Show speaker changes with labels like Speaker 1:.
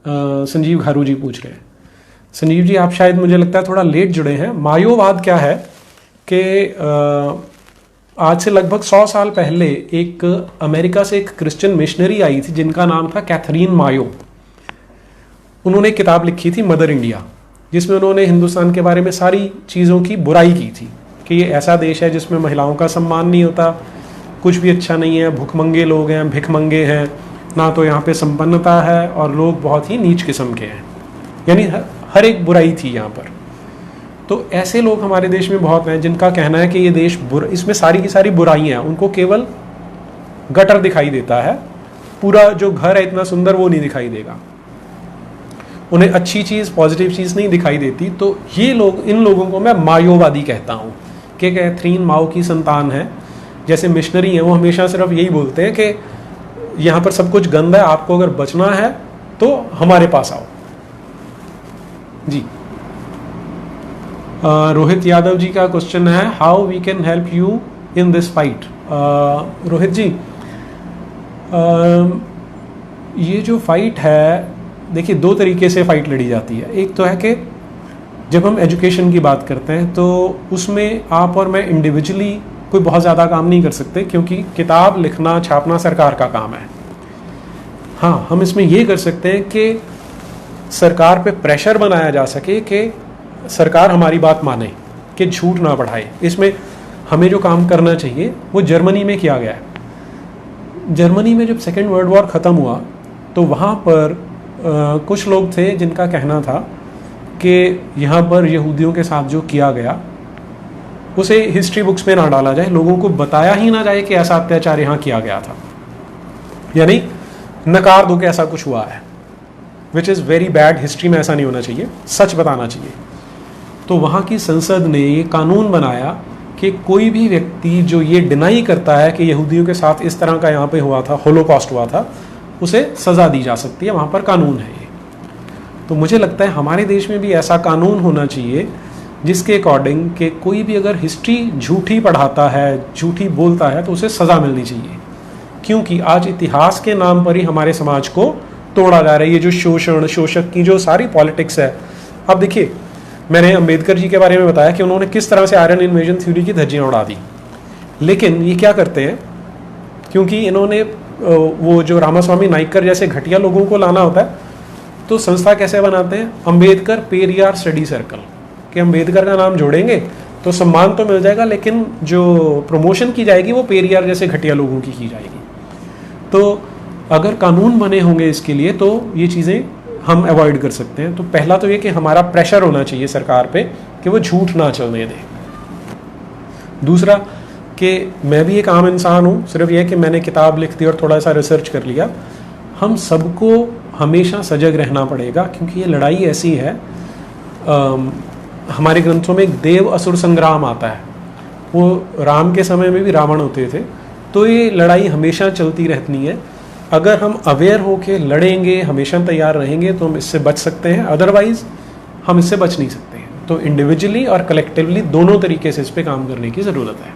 Speaker 1: संजीव घारू जी पूछ रहे हैं। संजीव जी, आप शायद मुझे लगता है थोड़ा लेट जुड़े हैं। मायोवाद क्या है कि आज से लगभग 100 साल पहले एक अमेरिका से एक क्रिश्चियन मिशनरी आई थी जिनका नाम था कैथरीन मायो। उन्होंने एक किताब लिखी थी मदर इंडिया, जिसमें उन्होंने हिंदुस्तान के बारे में सारी चीज़ों की बुराई की थी कि ये ऐसा देश है जिसमें महिलाओं का सम्मान नहीं होता, कुछ भी अच्छा नहीं है, भूखमंगे लोग हैं, भिखमंगे हैं, ना तो यहाँ पे संपन्नता है और लोग बहुत ही नीच किस्म के हैं। यानी हर एक बुराई थी यहाँ पर। तो ऐसे लोग हमारे देश में बहुत हैं जिनका कहना है कि ये देश इसमें सारी की सारी बुराइयाँ हैं, उनको केवल गटर दिखाई देता है, पूरा जो घर है इतना सुंदर वो नहीं दिखाई देगा, उन्हें अच्छी चीज़ पॉजिटिव चीज़ नहीं दिखाई देती। तो ये लोग, इन लोगों को मैं मायोवादी कहता हूँ कि कैथरीन माओ की संतान है। जैसे मिशनरी हैं वो हमेशा सिर्फ यही बोलते हैं कि यहाँ पर सब कुछ गंदा है, आपको अगर बचना है तो हमारे पास आओ। जी, रोहित यादव जी का क्वेश्चन है, how we can help you in this fight. Rohit ji, ये जो फाइट है, देखिए 2 तरीके से फाइट लड़ी जाती है। एक तो है कि जब हम एजुकेशन की बात करते हैं तो उसमें आप और मैं इंडिविजुअली कोई बहुत ज़्यादा काम नहीं कर सकते, क्योंकि किताब लिखना छापना सरकार का काम है। हाँ, हम इसमें ये कर सकते हैं कि सरकार पे प्रेशर बनाया जा सके कि सरकार हमारी बात माने, कि झूठ ना बढ़ाए। इसमें हमें जो काम करना चाहिए वो जर्मनी में किया गया है। जर्मनी में जब सेकेंड वर्ल्ड वॉर ख़त्म हुआ तो वहाँ पर कुछ लोग थे जिनका कहना था कि यहाँ पर यहूदियों के साथ जो किया गया उसे हिस्ट्री बुक्स में ना डाला जाए, लोगों को बताया ही ना जाए कि ऐसा अत्याचार यहाँ किया गया था, यानी नकार दो कि ऐसा कुछ हुआ है, which is very bad. History में ऐसा नहीं होना चाहिए, सच बताना चाहिए। तो वहाँ की संसद ने ये कानून बनाया कि कोई भी व्यक्ति जो ये डिनाई करता है कि यहूदियों के साथ इस तरह का यहाँ पे हुआ था, होलोकॉस्ट हुआ था, उसे सज़ा दी जा सकती है। वहाँ पर कानून है ये। तो मुझे लगता है हमारे देश में भी ऐसा कानून होना चाहिए जिसके अकॉर्डिंग कि कोई भी अगर हिस्ट्री झूठी पढ़ाता है, झूठी बोलता है, तो उसे सज़ा मिलनी चाहिए, क्योंकि आज इतिहास के नाम पर ही हमारे समाज को तोड़ा जा रहा है। ये जो शोषण शोषक की जो सारी पॉलिटिक्स है, अब देखिए, मैंने अंबेडकर जी के बारे में बताया कि उन्होंने किस तरह से आर्यन इन्वेजन थ्योरी की धज्जियाँ उड़ा दी, लेकिन ये क्या करते हैं, क्योंकि इन्होंने वो जो रामास्वामी नाइकर जैसे घटिया लोगों को लाना होता है, तो संस्था कैसे बनाते हैं, अंबेडकर पेरियार स्टडी सर्कल, कि अंबेडकर का नाम जोड़ेंगे तो सम्मान तो मिल जाएगा, लेकिन जो प्रमोशन की जाएगी वो पेरियार जैसे घटिया लोगों की जाएगी। तो अगर कानून बने होंगे इसके लिए तो ये चीज़ें हम अवॉइड कर सकते हैं। तो पहला तो ये कि हमारा प्रेशर होना चाहिए सरकार पे कि वो झूठ ना चलने दे। दूसरा कि मैं भी एक आम इंसान हूँ, सिर्फ यह कि मैंने किताब लिख दी और थोड़ा सा रिसर्च कर लिया। हम सबको हमेशा सजग रहना पड़ेगा, क्योंकि ये लड़ाई ऐसी है, हमारे ग्रंथों में एक देव असुर संग्राम आता है, वो राम के समय में भी रावण होते थे। तो ये लड़ाई हमेशा चलती रहती है। अगर हम अवेयर होकर लड़ेंगे, हमेशा तैयार रहेंगे, तो हम इससे बच सकते हैं, अदरवाइज हम इससे बच नहीं सकते हैं। तो इंडिविजुअली और कलेक्टिवली दोनों तरीके से इस पर काम करने की ज़रूरत है।